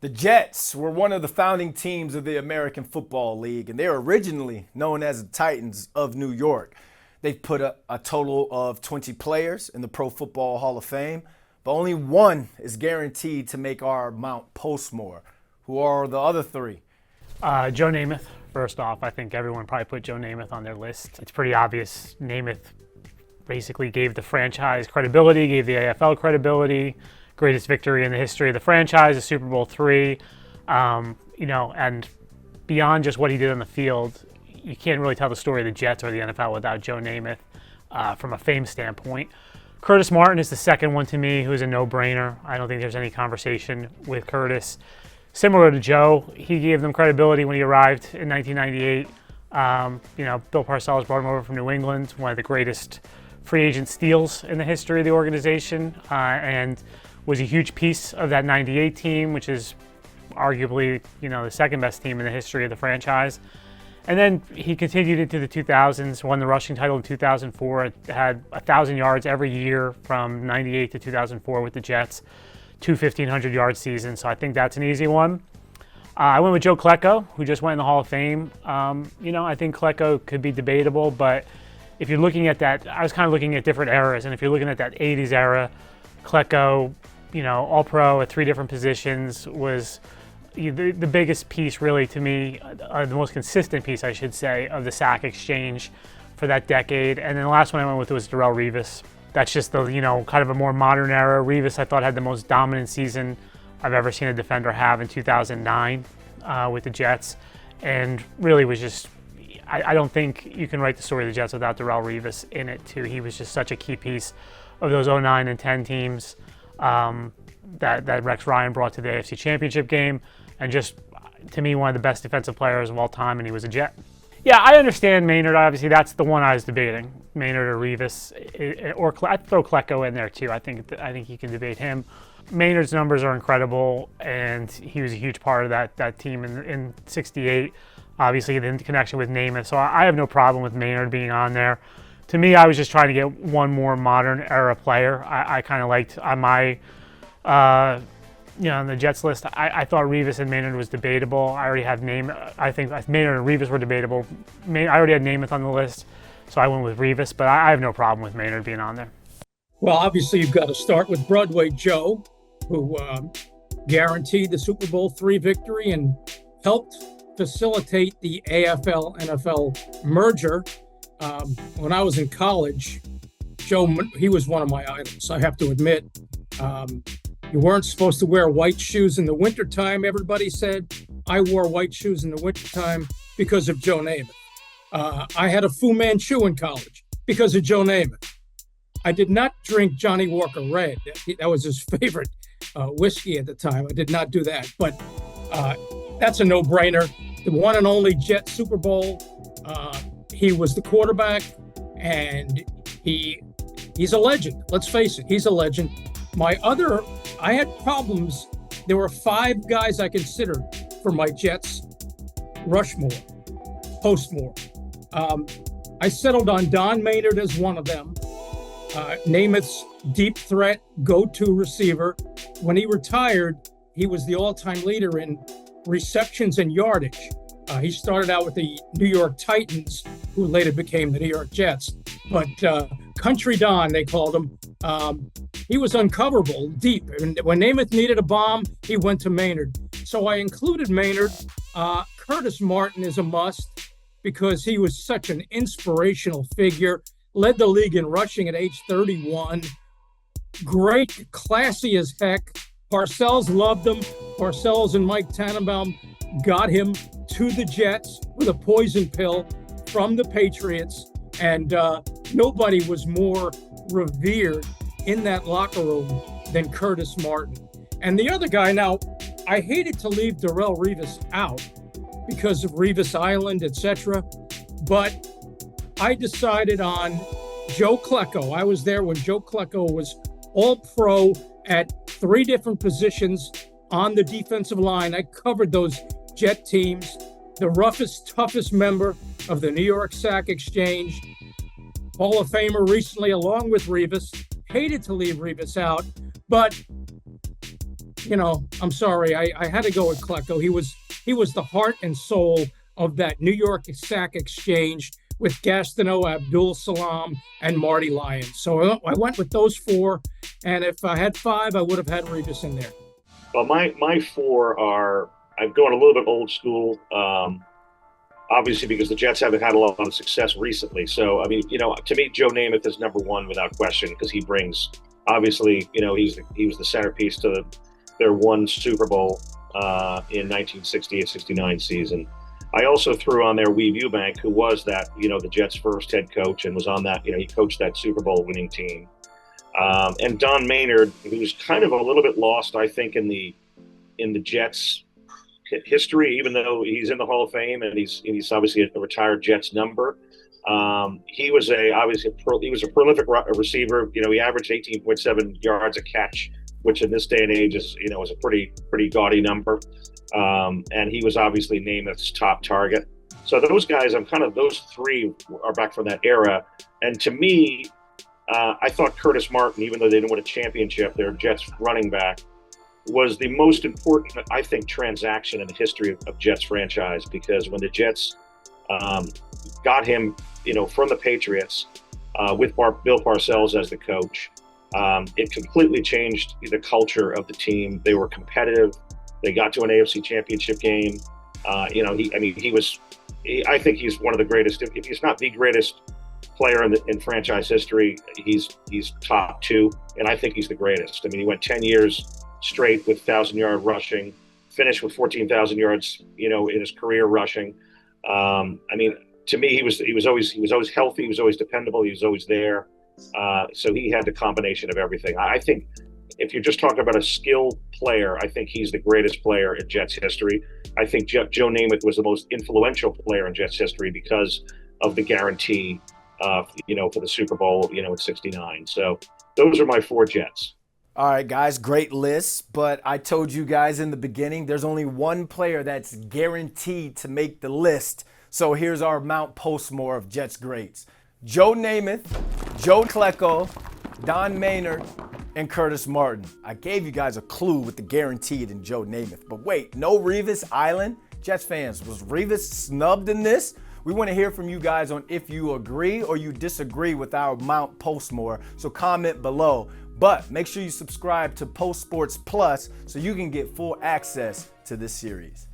The Jets were one of the founding teams of the American Football League, and they were originally known as the Titans of New York. They've put a total of 20 players in the Pro Football Hall of Fame, but only one is guaranteed to make our Mount Postmore. Who are the other three? Joe Namath, first off. I think everyone probably put Joe Namath on their list. It's pretty obvious. Namath basically gave the franchise credibility, gave the AFL credibility, greatest victory in the history of the franchise, the Super Bowl III. And beyond just what he did on the field, you can't really tell the story of the Jets or the NFL without Joe Namath from a fame standpoint. Curtis Martin is the second one to me, who's a no-brainer. I don't think there's any conversation with Curtis. Similar to Joe, he gave them credibility when he arrived in 1998. Bill Parcells brought him over from New England, one of the greatest free agent steals in the history of the organization, and was a huge piece of that 98 team, which is arguably, the second best team in the history of the franchise. And then he continued into the 2000s, won the rushing title in 2004, had 1,000 yards every year from 98 to 2004 with the Jets, two 1,500-yard seasons. So I think that's an easy one. I went with Joe Klecko, who just went in the Hall of Fame. I think Klecko could be debatable, but if you're looking at that, I was kind of looking at different eras, and if you're looking at that 80s era, Klecko, all-pro at three different positions, was the biggest piece, really, to me, the most consistent piece, I should say, of the sack exchange for that decade. And then the last one I went with was Darrelle Revis. That's just the, kind of a more modern era. Revis, I thought, had the most dominant season I've ever seen a defender have in 2009 with the Jets, and really was just, I don't think you can write the story of the Jets without Darrelle Revis in it, too. He was just such a key piece of those 09 and 10 teams that Rex Ryan brought to the AFC Championship game, and just, to me, one of the best defensive players of all time, and he was a Jet. Yeah, I understand Maynard. Obviously, that's the one I was debating, Maynard or Revis, or I'd throw Klecko in there, too. I think you can debate him. Maynard's numbers are incredible, and he was a huge part of that team in '68. Obviously, the connection with Namath, so I have no problem with Maynard being on there. To me, I was just trying to get one more modern era player. I kind of liked on my, on the Jets list, I thought Revis and Maynard was debatable. I already had I think Maynard and Revis were debatable. I already had Namath on the list, so I went with Revis, but I have no problem with Maynard being on there. Well, obviously, you've got to start with Broadway Joe, who guaranteed the Super Bowl III victory and helped facilitate the AFL-NFL merger. When I was in college, Joe, he was one of my idols, I have to admit. You weren't supposed to wear white shoes in the wintertime, everybody said. I wore white shoes in the wintertime because of Joe Namath. I had a Fu Manchu in college because of Joe Namath. I did not drink Johnny Walker Red. That was his favorite whiskey at the time. I did not do that. But that's a no-brainer. The one and only Jet Super Bowl. He was the quarterback, and he's a legend. Let's face it, he's a legend. I had problems. There were 5 guys I considered for my Jets Rushmore, Postmore. I settled on Don Maynard as one of them. Namath's deep threat, go-to receiver. When he retired, he was the all-time leader in receptions and yardage. He started out with the New York Titans, who later became the New York Jets. But Country Don, they called him. He was uncoverable, deep. And when Namath needed a bomb, he went to Maynard. So I included Maynard. Curtis Martin is a must because he was such an inspirational figure. Led the league in rushing at age 31. Great, classy as heck. Parcells loved him. Parcells and Mike Tannenbaum got him to the Jets with a poison pill from the Patriots. And nobody was more revered in that locker room than Curtis Martin. And the other guy, now, I hated to leave Darrelle Revis out because of Revis Island, etc. But I decided on Joe Klecko. I was there when Joe Klecko was all-pro at 3 different positions on the defensive line. I covered those Jet teams, the roughest, toughest member of the New York Sack Exchange, Hall of Famer recently, along with Revis. Hated to leave Revis out, but I'm sorry. I had to go with Klecko. He was the heart and soul of that New York sack exchange with Gastineau, Abdul Salam, and Marty Lyons. So I went with those four. And if I had five, I would have had Revis in there. Well, my four are, I'm going a little bit old school, obviously because the Jets haven't had a lot of success recently. So, I mean, to me, Joe Namath is number one without question because he brings, obviously, he was the centerpiece to their one Super Bowl in 1968-69 season. I also threw on there Weave Eubank, who was that, the Jets' first head coach and was on that, he coached that Super Bowl winning team. And Don Maynard, who's kind of a little bit lost, I think, in the Jets' history, even though he's in the Hall of Fame and he's obviously a retired Jets number. He was a prolific receiver. He averaged 18.7 yards a catch, which in this day and age is a pretty gaudy number. And he was obviously Namath's top target. So those guys, those three are back from that era. And to me, I thought Curtis Martin, even though they didn't win a championship, their Jets running back, was the most important, I think, transaction in the history of Jets franchise, because when the Jets got him, from the Patriots with Bill Parcells as the coach, it completely changed the culture of the team. They were competitive. They got to an AFC championship game. I think he's one of the greatest, if he's not the greatest player in franchise history, he's top two, and I think he's the greatest. I mean, he went 10 years straight with 1,000-yard rushing, finished with 14,000 yards, in his career rushing. To me, he was always healthy, he was always dependable, he was always there. So he had the combination of everything. I think if you're just talking about a skilled player, I think he's the greatest player in Jets history. I think Joe Namath was the most influential player in Jets history because of the guarantee, for the Super Bowl, in '69. So those are my four Jets. All right, guys, great list. But I told you guys in the beginning, there's only one player that's guaranteed to make the list. So here's our Mount Postmore of Jets greats: Joe Namath, Joe Klecko, Don Maynard, and Curtis Martin. I gave you guys a clue with the guaranteed in Joe Namath. But wait, no Revis Island? Jets fans, was Revis snubbed in this? We want to hear from you guys on if you agree or you disagree with our Mount Postmore, so comment below. But make sure you subscribe to Post Sports Plus so you can get full access to this series.